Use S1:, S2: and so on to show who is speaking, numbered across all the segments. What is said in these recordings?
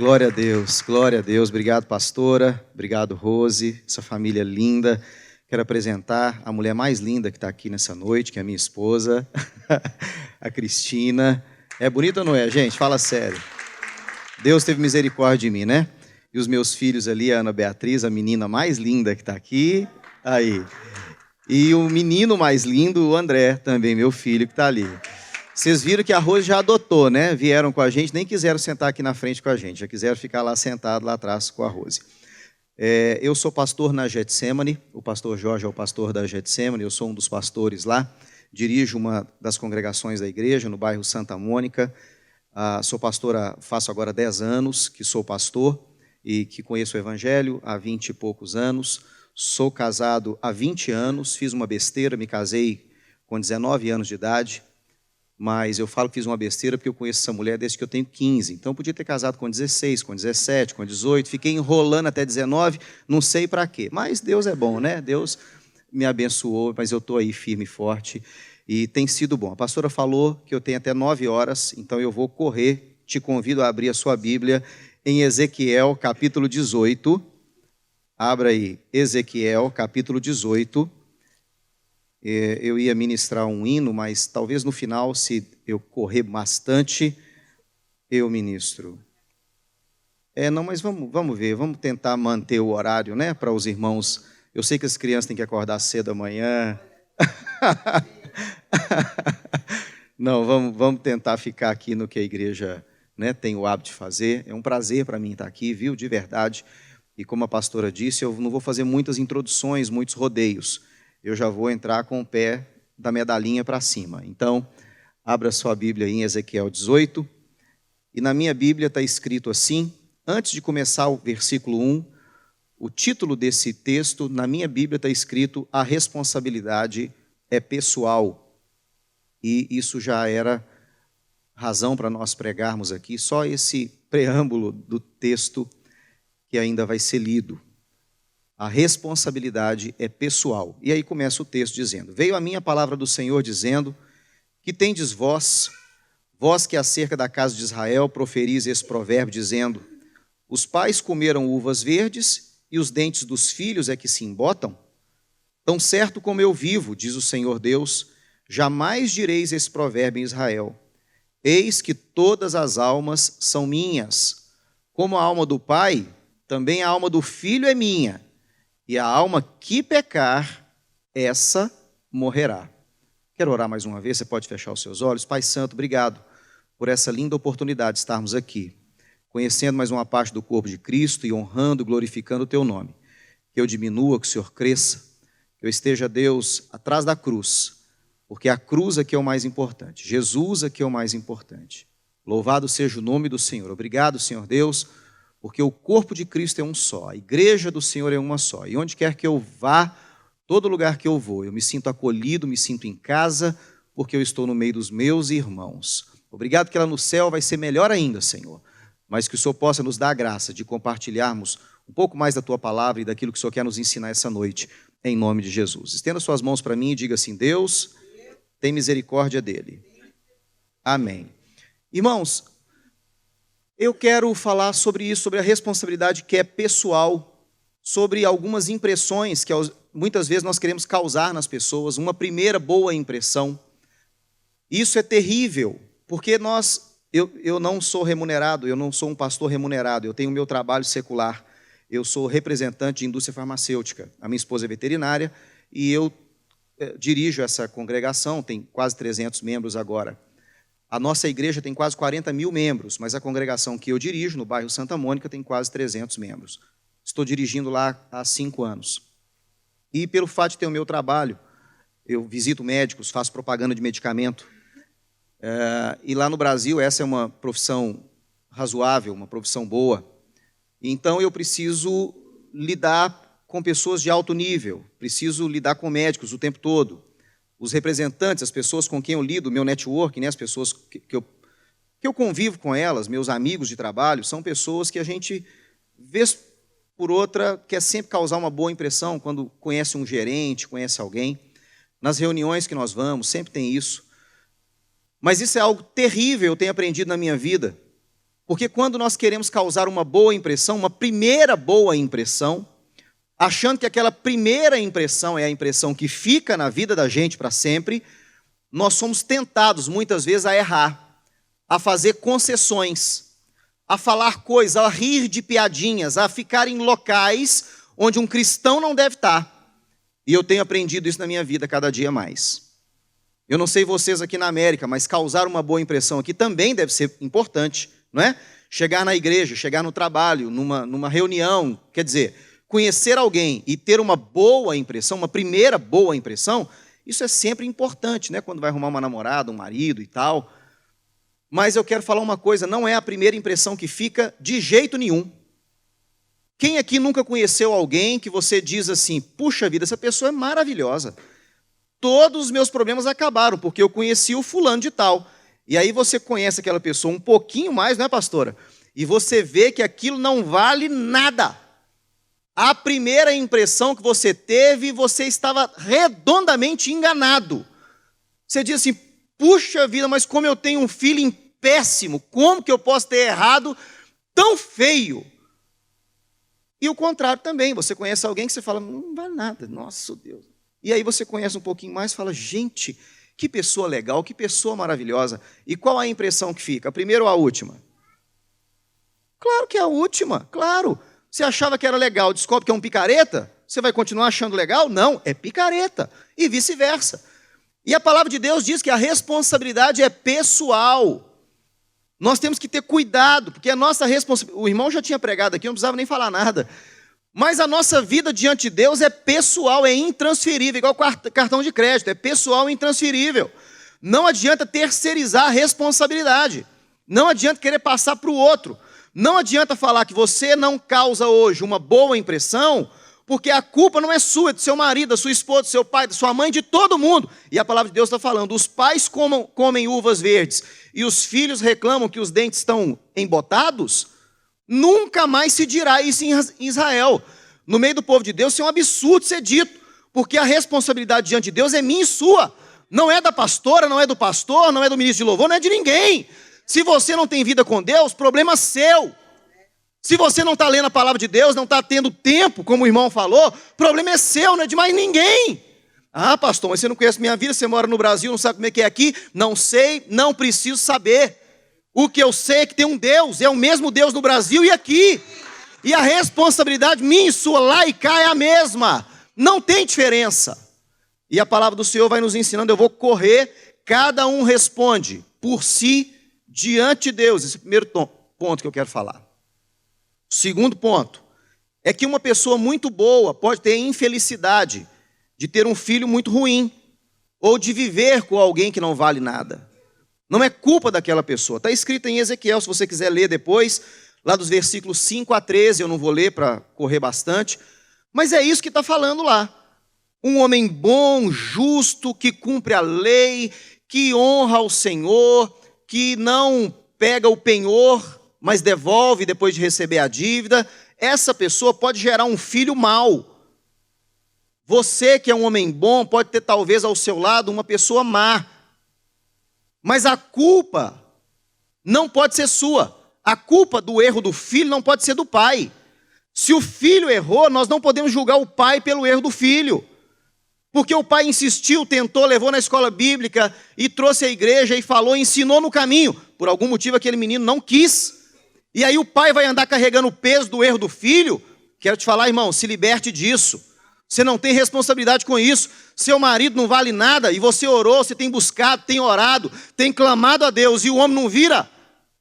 S1: Glória a Deus. Obrigado, pastora. Obrigado, Rose, essa família linda. Quero apresentar a mulher mais linda que está aqui nessa noite, que é a minha esposa, a Cristina. É bonita ou não é, gente? Fala sério. Deus teve misericórdia de mim, né? E os meus filhos ali, a Ana Beatriz, a menina mais linda que está aqui. Aí. E o menino mais lindo, o André, também, meu filho, que está ali. Vocês viram que a Rose já adotou, né? Vieram com a gente, nem quiseram sentar aqui na frente com a gente, já quiseram ficar lá sentado, lá atrás com a Rose. Eu sou pastor na Getsemane, o pastor Jorge é o pastor da Getsemane, eu sou um dos pastores lá, dirijo uma das congregações da igreja no bairro Santa Mônica, sou pastor, faço agora 10 anos que sou pastor e que conheço o Evangelho há 20 e poucos anos, sou casado há 20 anos, fiz uma besteira, me casei com 19 anos de idade, mas eu falo que fiz uma besteira porque eu conheço essa mulher desde que eu tenho 15. Então, eu podia ter casado com 16, com 17, com 18. Fiquei enrolando até 19, não sei para quê. Mas Deus é bom, né? Deus me abençoou, mas eu estou aí firme e forte. E tem sido bom. A pastora falou que eu tenho até 9 horas, então eu vou correr. Te convido a abrir a sua Bíblia em Ezequiel, capítulo 18. Abra aí, Ezequiel, capítulo 18. Eu ia ministrar um hino, mas talvez no final, se eu correr bastante, eu ministro. Não, mas vamos ver, vamos tentar manter o horário, né, para os irmãos. Eu sei que as crianças têm que acordar cedo amanhã. Não, vamos tentar ficar aqui no que a igreja, né, tem o hábito de fazer. É um prazer para mim estar aqui, viu, de verdade. E como a pastora disse, eu não vou fazer muitas introduções, muitos rodeios. Eu já vou entrar com o pé da medalhinha para cima. Então, abra sua Bíblia aí em Ezequiel 18. E na minha Bíblia está escrito assim, antes de começar o versículo 1, o título desse texto, na minha Bíblia está escrito, a responsabilidade é pessoal. E isso já era razão para nós pregarmos aqui, só esse preâmbulo do texto que ainda vai ser lido. A responsabilidade é pessoal. E aí começa o texto dizendo, veio a mim a palavra do Senhor dizendo, que tendes vós que acerca da casa de Israel proferis esse provérbio dizendo, os pais comeram uvas verdes e os dentes dos filhos é que se embotam? Tão certo como eu vivo, diz o Senhor Deus, jamais direis esse provérbio em Israel. Eis que todas as almas são minhas, como a alma do pai, também a alma do filho é minha. E a alma que pecar, essa morrerá. Quero orar mais uma vez, você pode fechar os seus olhos. Pai Santo, obrigado por essa linda oportunidade de estarmos aqui, conhecendo mais uma parte do corpo de Cristo e honrando, glorificando o Teu nome. Que eu diminua, que o Senhor cresça, que eu esteja, Deus, atrás da cruz, porque a cruz aqui é o mais importante, Jesus aqui é o mais importante. Louvado seja o nome do Senhor. Obrigado, Senhor Deus, porque o corpo de Cristo é um só, a igreja do Senhor é uma só. E onde quer que eu vá, todo lugar que eu vou, eu me sinto acolhido, me sinto em casa, porque eu estou no meio dos meus irmãos. Obrigado que lá no céu vai ser melhor ainda, Senhor. Mas que o Senhor possa nos dar a graça de compartilharmos um pouco mais da Tua palavra e daquilo que o Senhor quer nos ensinar essa noite, em nome de Jesus. Estenda suas mãos para mim e diga assim, Deus, tem misericórdia dele. Amém. Irmãos, eu quero falar sobre isso, sobre a responsabilidade que é pessoal, sobre algumas impressões que muitas vezes nós queremos causar nas pessoas, uma primeira boa impressão. Isso é terrível, porque eu não sou remunerado, eu não sou um pastor remunerado, eu tenho o meu trabalho secular, eu sou representante de indústria farmacêutica, a minha esposa é veterinária e eu dirijo essa congregação, tem quase 300 membros agora. A nossa igreja tem quase 40 mil membros, mas a congregação que eu dirijo, no bairro Santa Mônica, tem quase 300 membros. Estou dirigindo lá há 5 anos. E pelo fato de ter o meu trabalho, eu visito médicos, faço propaganda de medicamento. E lá no Brasil, essa é uma profissão razoável, uma profissão boa. Então, eu preciso lidar com pessoas de alto nível, preciso lidar com médicos o tempo todo. Os representantes, as pessoas com quem eu lido, meu network, né, as pessoas que eu convivo com elas, meus amigos de trabalho, são pessoas que a gente, vez por outra, quer sempre causar uma boa impressão quando conhece um gerente, conhece alguém. Nas reuniões que nós vamos, sempre tem isso. Mas isso é algo terrível, eu tenho aprendido na minha vida, Porque quando nós queremos causar uma boa impressão, uma primeira boa impressão, achando que aquela primeira impressão é a impressão que fica na vida da gente para sempre, nós somos tentados muitas vezes a errar, a fazer concessões, a falar coisas, a rir de piadinhas, a ficar em locais onde um cristão não deve estar. E eu tenho aprendido isso na minha vida cada dia mais. Eu não sei vocês aqui na América, mas causar uma boa impressão aqui também deve ser importante, não é? Chegar na igreja, chegar no trabalho, numa reunião, quer dizer, conhecer alguém e ter uma boa impressão, uma primeira boa impressão, isso é sempre importante, né? Quando vai arrumar uma namorada, um marido e tal. Mas eu quero falar uma coisa, não é a primeira impressão que fica de jeito nenhum. Quem aqui nunca conheceu alguém que você diz assim, puxa vida, essa pessoa é maravilhosa. Todos os meus problemas acabaram, porque eu conheci o fulano de tal. E aí você conhece aquela pessoa um pouquinho mais, não é, pastora? E você vê que aquilo não vale nada. A primeira impressão que você teve, você estava redondamente enganado. Você diz assim, puxa vida, mas como eu tenho um feeling péssimo, como que eu posso ter errado tão feio? E o contrário também, você conhece alguém que você fala, não vale nada, nossa Deus. E aí você conhece um pouquinho mais e fala, gente, que pessoa legal, que pessoa maravilhosa. E qual a impressão que fica? A primeira ou a última? Claro que é a última, claro. Você achava que era legal, descobre que é um picareta, você vai continuar achando legal? Não, é picareta. E vice-versa. E a palavra de Deus diz que a responsabilidade é pessoal. Nós temos que ter cuidado, porque a nossa responsabilidade... O irmão já tinha pregado aqui, eu não precisava nem falar nada. Mas a nossa vida diante de Deus é pessoal, é intransferível, igual cartão de crédito, é pessoal e intransferível. Não adianta terceirizar a responsabilidade. Não adianta querer passar para o outro. Não adianta falar que você não causa hoje uma boa impressão, porque a culpa não é sua, é do seu marido, da sua esposa, do seu pai, da sua mãe, de todo mundo. E a palavra de Deus está falando, os pais comem uvas verdes e os filhos reclamam que os dentes estão embotados, nunca mais se dirá isso em Israel. No meio do povo de Deus, isso é um absurdo ser dito, porque a responsabilidade diante de Deus é minha e sua. Não é da pastora, não é do pastor, não é do ministro de louvor, não é de ninguém. Se você não tem vida com Deus, problema seu. Se você não está lendo a palavra de Deus, não está tendo tempo, como o irmão falou, problema é seu, não é de mais ninguém. Ah, pastor, mas você não conhece minha vida, você mora no Brasil, não sabe como é que é aqui. Não sei, não preciso saber. O que eu sei é que tem um Deus, é o mesmo Deus no Brasil e aqui. E a responsabilidade minha e sua lá e cá é a mesma. Não tem diferença. E a palavra do Senhor vai nos ensinando, eu vou correr, cada um responde por si diante de Deus. Esse é o primeiro ponto que eu quero falar. O segundo ponto é que uma pessoa muito boa pode ter infelicidade de ter um filho muito ruim ou de viver com alguém que não vale nada. Não é culpa daquela pessoa. Está escrito em Ezequiel, se você quiser ler depois, lá dos versículos 5 a 13, eu não vou ler para correr bastante, mas é isso que está falando lá. Um homem bom, justo, que cumpre a lei, que honra ao Senhor, que não pega o penhor, mas devolve depois de receber a dívida, essa pessoa pode gerar um filho mau. Você que é um homem bom, pode ter talvez ao seu lado uma pessoa má. Mas a culpa não pode ser sua. A culpa do erro do filho não pode ser do pai. Se o filho errou, nós não podemos julgar o pai pelo erro do filho. Porque o pai insistiu, tentou, levou na escola bíblica e trouxe à igreja e falou, ensinou no caminho. Por algum motivo aquele menino não quis. E aí o pai vai andar carregando o peso do erro do filho. Quero te falar, irmão, se liberte disso. Você não tem responsabilidade com isso. Seu marido não vale nada e você orou, você tem buscado, tem orado, tem clamado a Deus e o homem não vira.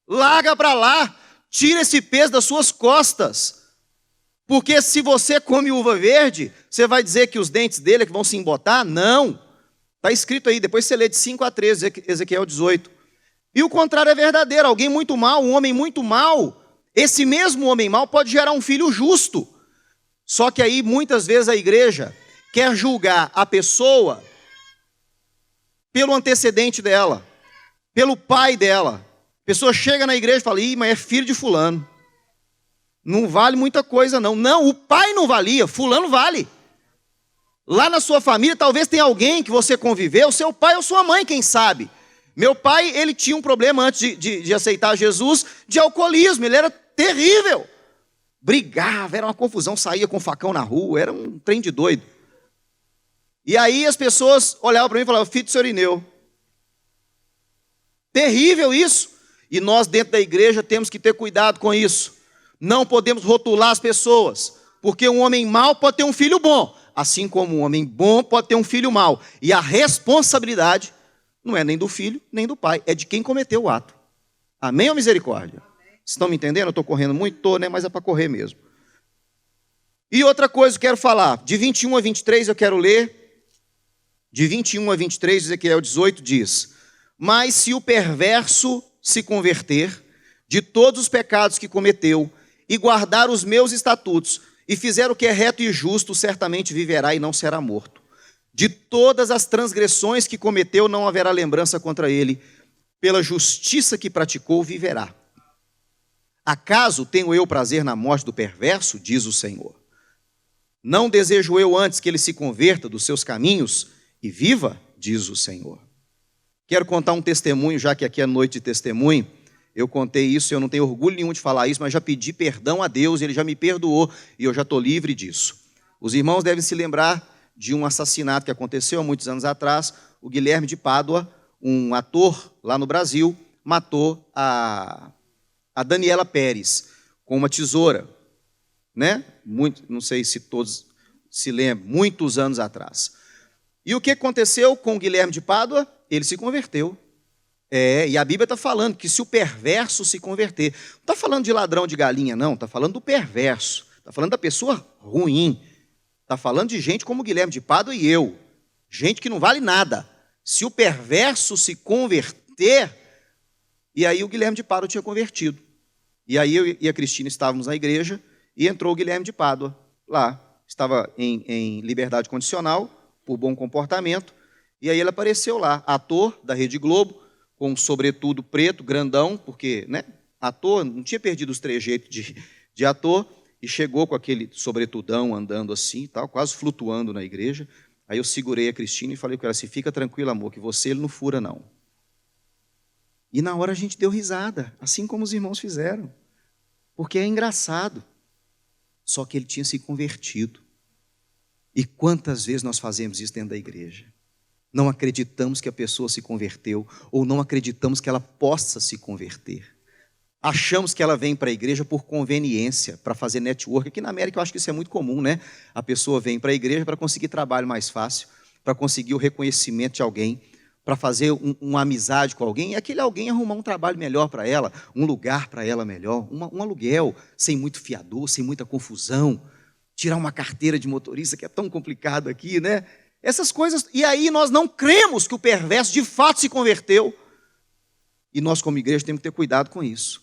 S1: Larga para lá, tira esse peso das suas costas. Porque se você come uva verde, você vai dizer que os dentes dele é que vão se embotar? Não. Está escrito aí, depois você lê de 5 a 13, Ezequiel 18. E o contrário é verdadeiro, alguém muito mau, um homem muito mau, esse mesmo homem mau pode gerar um filho justo. Só que aí muitas vezes a igreja quer julgar a pessoa pelo antecedente dela, pelo pai dela. A pessoa chega na igreja e fala, ih, mas é filho de fulano. Não vale muita coisa não. Não, o pai não valia, fulano vale. Lá na sua família talvez tenha alguém que você conviveu, seu pai ou sua mãe, quem sabe. Meu pai, ele tinha um problema antes de aceitar Jesus, de alcoolismo, ele era terrível. Brigava, era uma confusão, saía com facão na rua, era um trem de doido. E aí as pessoas olhavam para mim e falavam, filho do senhor Irineu. Terrível isso. E nós dentro da igreja temos que ter cuidado com isso. Não podemos rotular as pessoas, porque um homem mau pode ter um filho bom, assim como um homem bom pode ter um filho mau. E a responsabilidade não é nem do filho, nem do pai, é de quem cometeu o ato. Amém ou misericórdia? Vocês estão me entendendo? Eu estou correndo muito? Estou, né? Mas é para correr mesmo. E outra coisa que eu quero falar, de 21 a 23 eu quero ler, de 21 a 23, Ezequiel 18 diz, mas se o perverso se converter de todos os pecados que cometeu e guardar os meus estatutos e fizer o que é reto e justo, certamente viverá e não será morto. De todas as transgressões que cometeu não haverá lembrança contra ele, pela justiça que praticou viverá. Acaso tenho eu prazer na morte do perverso, diz o Senhor? Não desejo eu antes que ele se converta dos seus caminhos e viva, diz o Senhor. Quero contar um testemunho, já que aqui é noite de testemunho. Eu contei isso, eu não tenho orgulho nenhum de falar isso, mas já pedi perdão a Deus, Ele já me perdoou e eu já estou livre disso. Os irmãos devem se lembrar de um assassinato que aconteceu há muitos anos atrás. O Guilherme de Pádua, um ator lá no Brasil, matou a Daniela Pérez com uma tesoura, né? Não sei se todos se lembram, muitos anos atrás. E o que aconteceu com o Guilherme de Pádua? Ele se converteu. E a Bíblia está falando que se o perverso se converter, não está falando de ladrão de galinha, não, está falando do perverso, está falando da pessoa ruim, está falando de gente como o Guilherme de Pádua e eu, gente que não vale nada. Se o perverso se converter, e aí o Guilherme de Pádua tinha convertido. E aí eu e a Cristina estávamos na igreja e entrou o Guilherme de Pádua lá. Estava em liberdade condicional, por bom comportamento, e aí ele apareceu lá, ator da Rede Globo, com um sobretudo preto, grandão, porque, né, ator, não tinha perdido os trejeitos de ator, e chegou com aquele sobretudão andando assim, tal, quase flutuando na igreja. Aí eu segurei a Cristina e falei com ela assim, fica tranquila, amor, que você ele não fura, não. E na hora a gente deu risada, assim como os irmãos fizeram, porque é engraçado. Só que ele tinha se convertido. E quantas vezes nós fazemos isso dentro da igreja? Não acreditamos que a pessoa se converteu, ou não acreditamos que ela possa se converter. Achamos que ela vem para a igreja por conveniência, para fazer network. Aqui na América eu acho que isso é muito comum, né? A pessoa vem para a igreja para conseguir trabalho mais fácil, para conseguir o reconhecimento de alguém, para fazer uma amizade com alguém, e aquele alguém arrumar um trabalho melhor para ela, um lugar para ela melhor, um aluguel, sem muito fiador, sem muita confusão, tirar uma carteira de motorista, que é tão complicado aqui, né? Essas coisas, e aí nós não cremos que o perverso de fato se converteu. E nós como igreja temos que ter cuidado com isso.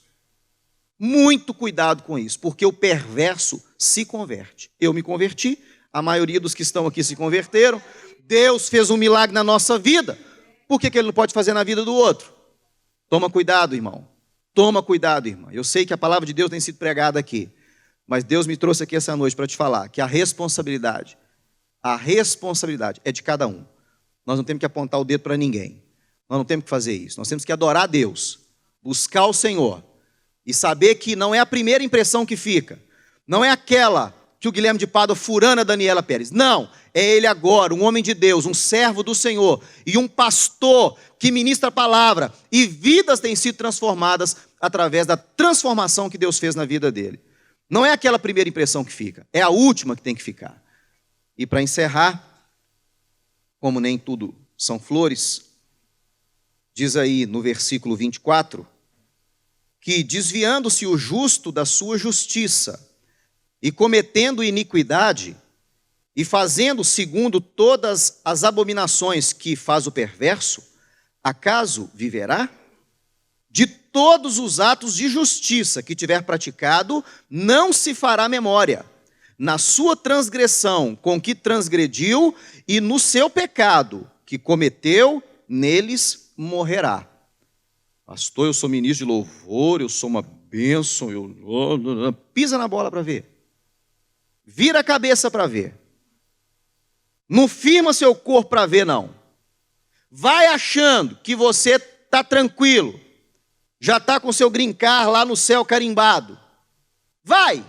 S1: Muito cuidado com isso, porque o perverso se converte. Eu me converti, a maioria dos que estão aqui se converteram. Deus fez um milagre na nossa vida. Por que ele não pode fazer na vida do outro? Toma cuidado, irmão. Toma cuidado, irmã. Eu sei que a palavra de Deus tem sido pregada aqui, mas Deus me trouxe aqui essa noite para te falar que a responsabilidade é de cada um. Nós não temos que apontar o dedo para ninguém. Nós não temos que fazer isso. Nós temos que adorar a Deus, buscar o Senhor e saber que não é a primeira impressão que fica. Não é aquela que o Guilherme de Pádua furando a Daniela Pérez. Não, é ele agora, um homem de Deus, um servo do Senhor e um pastor que ministra a palavra. E vidas têm sido transformadas através da transformação que Deus fez na vida dele. Não é aquela primeira impressão que fica, é a última que tem que ficar. E para encerrar, como nem tudo são flores, diz aí no versículo 24, que desviando-se o justo da sua justiça e cometendo iniquidade e fazendo segundo todas as abominações que faz o perverso, acaso viverá? De todos os atos de justiça que tiver praticado, não se fará memória. Na sua transgressão com que transgrediu e no seu pecado que cometeu, neles morrerá. Pastor, eu sou ministro de louvor, eu sou uma bênção, pisa na bola para ver. Vira a cabeça para ver. Não firma seu corpo para ver, não. Vai achando que você está está tranquilo, já está com seu green card lá no céu carimbado. Vai!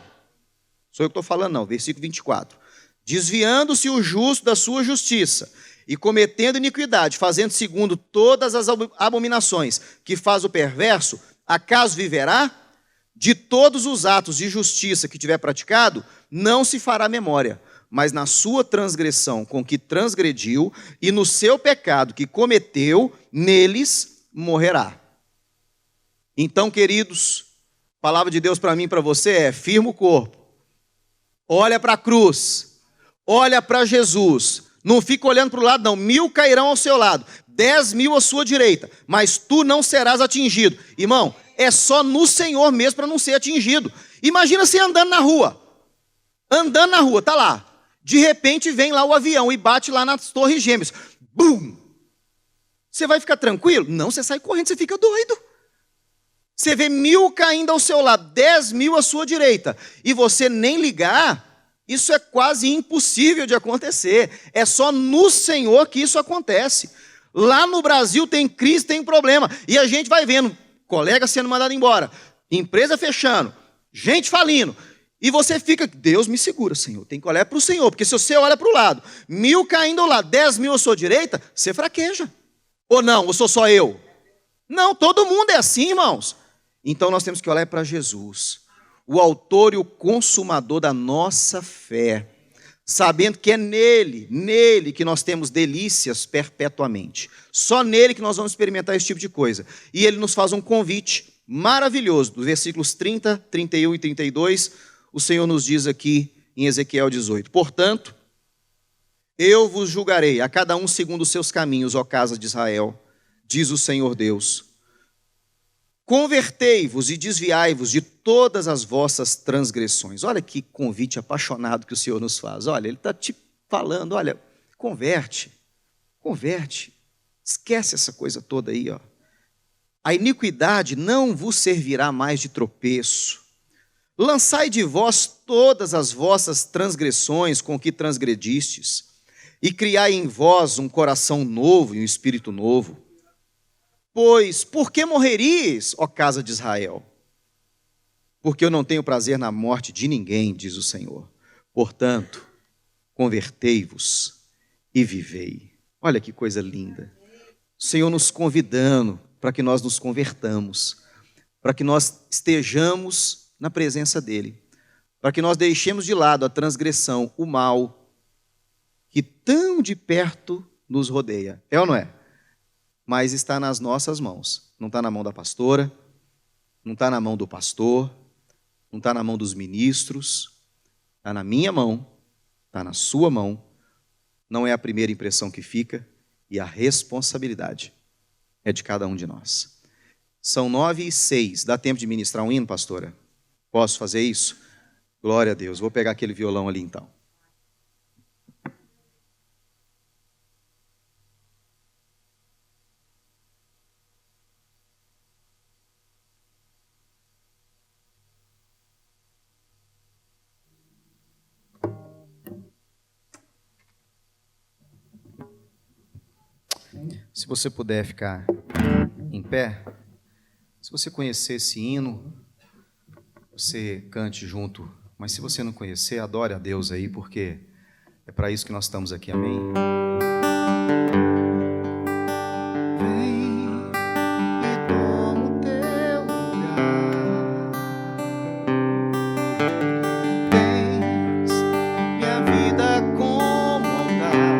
S1: Sou eu que estou falando não, versículo 24. Desviando-se o justo da sua justiça e cometendo iniquidade, fazendo segundo todas as abominações que faz o perverso, acaso viverá? De todos os atos de justiça que tiver praticado, não se fará memória, mas na sua transgressão com que transgrediu e no seu pecado que cometeu, neles morrerá. Então, queridos, a palavra de Deus para mim e para você é: firma o corpo, olha para a cruz, olha para Jesus, não fica olhando para o lado não, 1000 cairão ao seu lado, 10.000 à sua direita, mas tu não serás atingido. Irmão, é só no Senhor mesmo para não ser atingido. Imagina você andando na rua, tá lá, de repente vem lá o avião e bate lá nas torres gêmeas, bum! Você vai ficar tranquilo? Não, você sai correndo, você fica doido. Você vê 1000 caindo ao seu lado, 10.000 à sua direita, e você nem ligar, isso é quase impossível de acontecer. É só no Senhor que isso acontece. Lá no Brasil tem crise, tem problema, e a gente vai vendo colega sendo mandado embora, empresa fechando, gente falindo, e você fica: Deus me segura, Senhor, tem que olhar para o Senhor, porque se você olha para o lado, 1000 caindo ao lado, 10.000 à sua direita, você fraqueja. Ou não, ou sou só eu? Não, todo mundo é assim, irmãos. Então nós temos que olhar para Jesus, o autor e o consumador da nossa fé, sabendo que é nele que nós temos delícias perpetuamente. Só nele que nós vamos experimentar esse tipo de coisa. E ele nos faz um convite maravilhoso. Dos versículos 30, 31 e 32, o Senhor nos diz aqui em Ezequiel 18: portanto, eu vos julgarei, a cada um segundo os seus caminhos, ó casa de Israel, diz o Senhor Deus. Convertei-vos e desviai-vos de todas as vossas transgressões. Olha que convite apaixonado que o Senhor nos faz. Olha, Ele está te falando, olha, converte, esquece essa coisa toda aí, ó. A iniquidade não vos servirá mais de tropeço. Lançai de vós todas as vossas transgressões com que transgredistes, e criai em vós um coração novo e um espírito novo. Pois, por que morreríeis, ó casa de Israel? Porque eu não tenho prazer na morte de ninguém, diz o Senhor. Portanto, convertei-vos e vivei. Olha que coisa linda. O Senhor nos convidando para que nós nos convertamos, para que nós estejamos na presença dEle, para que nós deixemos de lado a transgressão, o mal, que tão de perto nos rodeia. É ou não é? Mas está nas nossas mãos. Não está na mão da pastora, não está na mão do pastor, não está na mão dos ministros, está na minha mão, está na sua mão. Não é a primeira impressão que fica, e a responsabilidade é de cada um de nós. São 9h06. Dá tempo de ministrar um hino, pastora? Posso fazer isso? Glória a Deus. Vou pegar aquele violão ali então. Se você puder ficar em pé, se você conhecer esse hino, você cante junto, mas se você não conhecer, adore a Deus aí, porque é para isso que nós estamos aqui, amém? Vem e toma o teu lugar, tens minha vida como altar.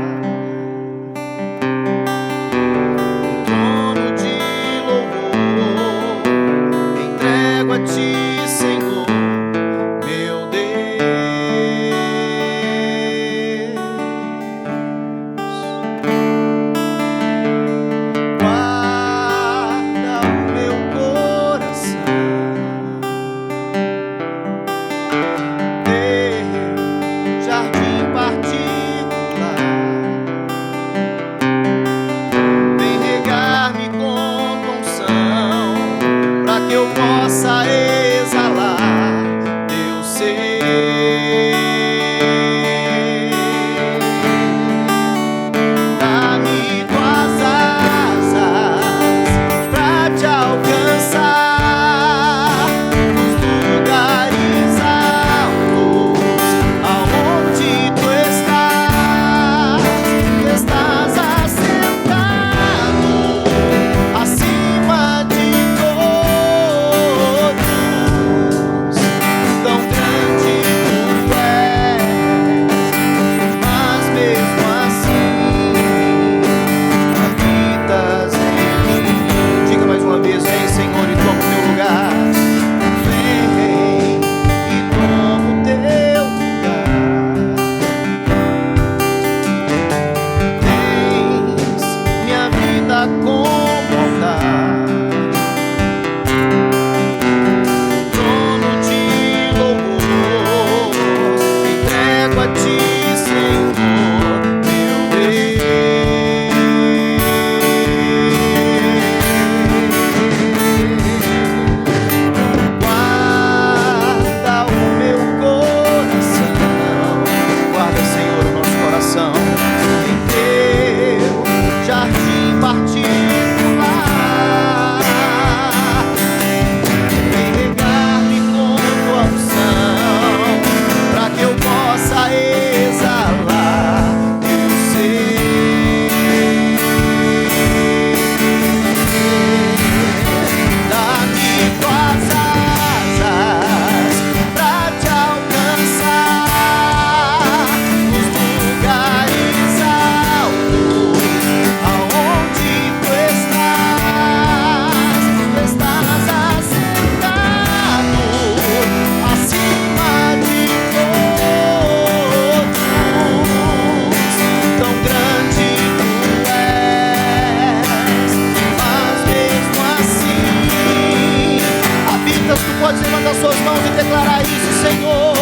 S1: para isso, Senhor.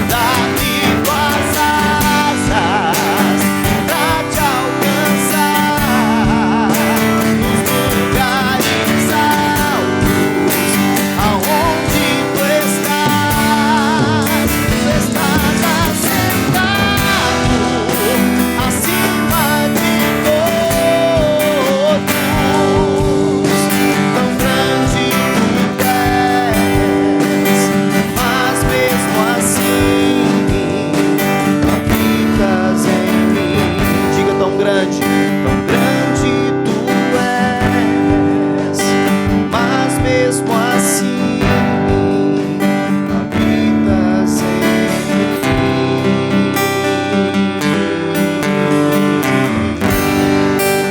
S1: Dá-me tuas asas pra te alcançar nos lugares altos, aonde tu estás. Tu estás assentado acima de todos. Tão grande tu és, mas mesmo assim habitas em mim. Diga: tão grande tu és, mas mesmo assim habitas em mim.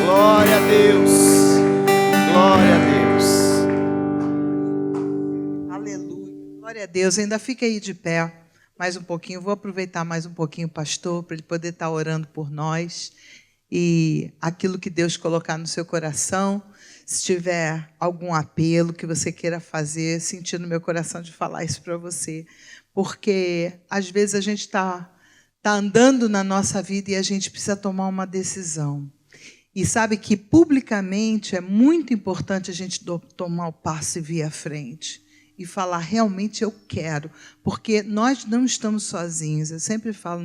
S1: Glória a Deus, glória a Deus.
S2: Aleluia. Glória a Deus. Ainda fica aí de pé mais um pouquinho. Vou aproveitar mais um pouquinho o pastor para ele poder estar orando por nós. E aquilo que Deus colocar no seu coração, se tiver algum apelo que você queira fazer, sentir no meu coração de falar isso para você. Porque às vezes a gente está andando na nossa vida e a gente precisa tomar uma decisão. E sabe que publicamente é muito importante a gente tomar o passo e vir à frente. E falar: realmente eu quero. Porque nós não estamos sozinhos. Eu sempre falo,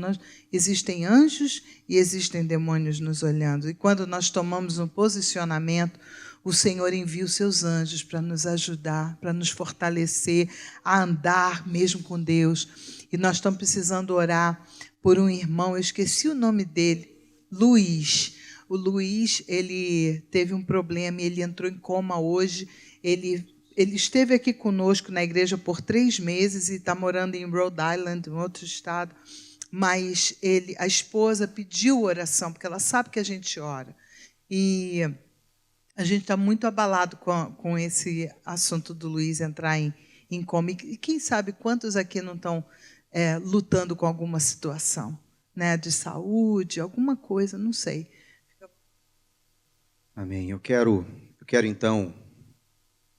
S2: existem anjos e existem demônios nos olhando. E quando nós tomamos um posicionamento, o Senhor envia os seus anjos para nos ajudar, para nos fortalecer, a andar mesmo com Deus. E nós estamos precisando orar por um irmão, eu esqueci o nome dele, Luiz. O Luiz, ele teve um problema, ele entrou em coma hoje. Ele esteve aqui conosco na igreja por 3 meses e está morando em Rhode Island, em outro estado. Mas a esposa pediu oração, porque ela sabe que a gente ora. E a gente está muito abalado com esse assunto do Luiz entrar em coma. E quem sabe quantos aqui não estão lutando com alguma situação, né, de saúde, alguma coisa, não sei.
S1: Amém. Eu quero então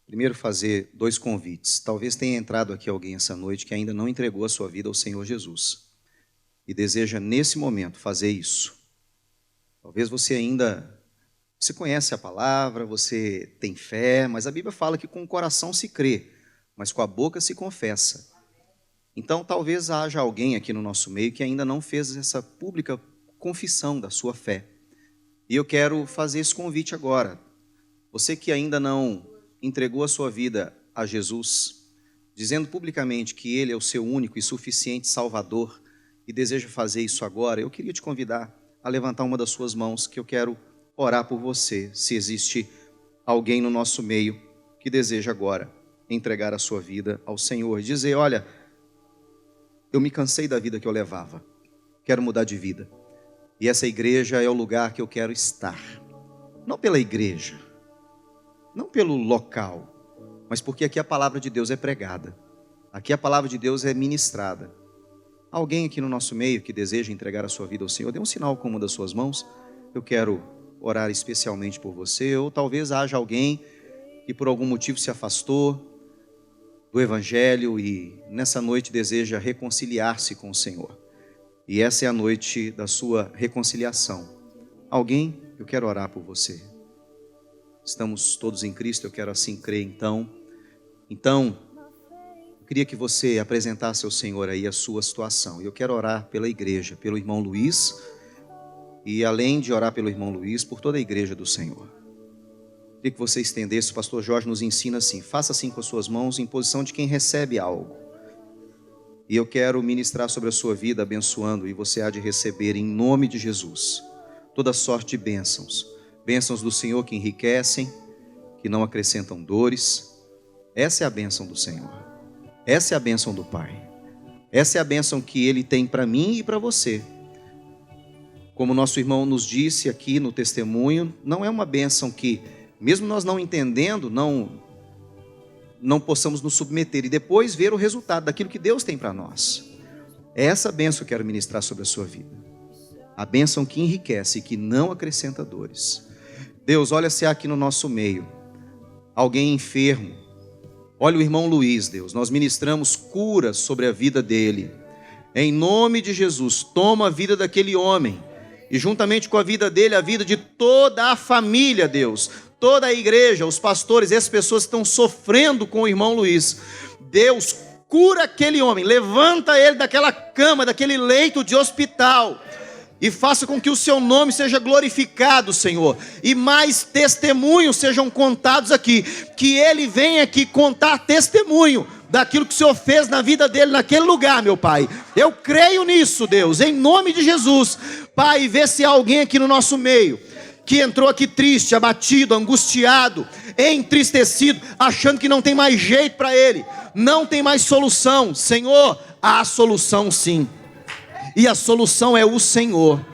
S1: primeiro fazer 2 convites. Talvez tenha entrado aqui alguém essa noite que ainda não entregou a sua vida ao Senhor Jesus e deseja nesse momento fazer isso. Talvez você conhece a palavra, você tem fé, mas a Bíblia fala que com o coração se crê, mas com a boca se confessa. Então talvez haja alguém aqui no nosso meio que ainda não fez essa pública confissão da sua fé. E eu quero fazer esse convite agora. Você que ainda não entregou a sua vida a Jesus, dizendo publicamente que Ele é o seu único e suficiente Salvador e deseja fazer isso agora, eu queria te convidar a levantar uma das suas mãos, que eu quero orar por você, se existe alguém no nosso meio que deseja agora entregar a sua vida ao Senhor. Dizer: olha, eu me cansei da vida que eu levava, quero mudar de vida. E essa igreja é o lugar que eu quero estar. Não pela igreja, não pelo local, mas porque aqui a palavra de Deus é pregada. Aqui a palavra de Deus é ministrada. Alguém aqui no nosso meio que deseja entregar a sua vida ao Senhor, dê um sinal com uma das suas mãos. Eu quero orar especialmente por você. Ou talvez haja alguém que por algum motivo se afastou do Evangelho e nessa noite deseja reconciliar-se com o Senhor. E essa é a noite da sua reconciliação. Alguém? Eu quero orar por você. Estamos todos em Cristo, eu quero assim crer então. Então, eu queria que você apresentasse ao Senhor aí a sua situação. E eu quero orar pela igreja, pelo irmão Luiz. E além de orar pelo irmão Luiz, por toda a igreja do Senhor. Eu queria que você estendesse, o pastor Jorge nos ensina assim: faça assim com as suas mãos em posição de quem recebe algo. E eu quero ministrar sobre a sua vida, abençoando, e você há de receber em nome de Jesus toda sorte de bênçãos. Bênçãos do Senhor que enriquecem, que não acrescentam dores. Essa é a bênção do Senhor. Essa é a bênção do Pai. Essa é a bênção que Ele tem para mim e para você. Como nosso irmão nos disse aqui no testemunho, não é uma bênção que, mesmo nós não entendendo, não possamos nos submeter e depois ver o resultado daquilo que Deus tem para nós. É essa bênção que eu quero ministrar sobre a sua vida. A bênção que enriquece e que não acrescenta dores. Deus, olha se há aqui no nosso meio alguém enfermo, Olha o irmão Luiz, Deus, nós ministramos cura sobre a vida dele. Em nome de Jesus, toma a vida daquele homem. E juntamente com a vida dele, a vida de toda a família, Deus. Toda a igreja, os pastores, essas pessoas que estão sofrendo com o irmão Luiz. Deus, cura aquele homem, levanta ele daquela cama, daquele leito de hospital. E faça com que o seu nome seja glorificado, Senhor. E mais testemunhos sejam contados aqui. Que ele venha aqui contar testemunho daquilo que o Senhor fez na vida dele naquele lugar, meu Pai. Eu creio nisso, Deus, em nome de Jesus. Pai, vê se há alguém aqui no nosso meio que entrou aqui triste, abatido, angustiado, entristecido, achando que não tem mais jeito para ele, não tem mais solução. Senhor, há solução sim. E a solução é o Senhor.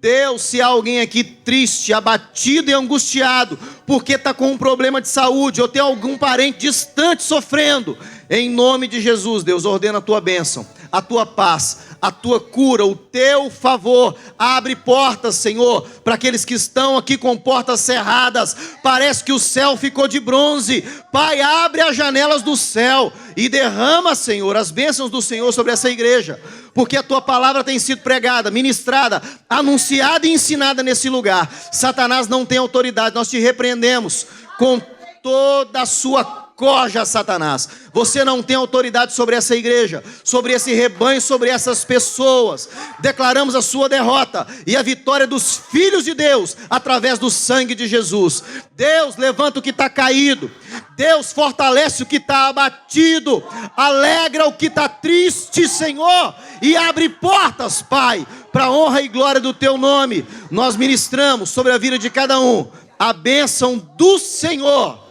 S1: Deus, se há alguém aqui triste, abatido e angustiado, porque está com um problema de saúde, ou tem algum parente distante sofrendo, em nome de Jesus, Deus, ordena a tua bênção, a tua paz, a tua cura, o teu favor. Abre portas, Senhor, para aqueles que estão aqui com portas cerradas. Parece que o céu ficou de bronze. Pai, abre as janelas do céu e derrama, Senhor, as bênçãos do Senhor sobre essa igreja, porque a tua palavra tem sido pregada, ministrada, anunciada e ensinada nesse lugar. Satanás não tem autoridade, nós te repreendemos com toda a sua corja, Satanás. Você não tem autoridade sobre essa igreja, sobre esse rebanho, sobre essas pessoas. Declaramos a sua derrota e a vitória dos filhos de Deus através do sangue de Jesus. Deus, levanta o que está caído. Deus, fortalece o que está abatido. Alegra o que está triste, Senhor, e abre portas, Pai, para a honra e glória do teu nome. Nós ministramos sobre a vida de cada um a bênção do Senhor.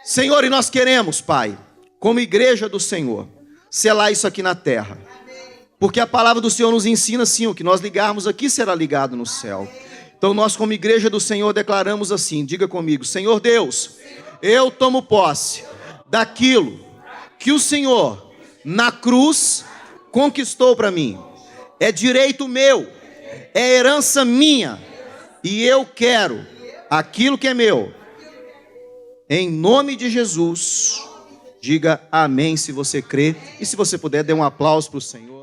S1: Senhor, e nós queremos, Pai, como igreja do Senhor, selar isso aqui na terra. Porque a palavra do Senhor nos ensina assim: o que nós ligarmos aqui será ligado no céu. Então nós, como igreja do Senhor, declaramos assim, diga comigo: Senhor Deus, eu tomo posse daquilo que o Senhor na cruz conquistou para mim. É direito meu, é herança minha, e eu quero aquilo que é meu. Em nome de Jesus, diga amém se você crê. E se você puder, dê um aplauso para o Senhor.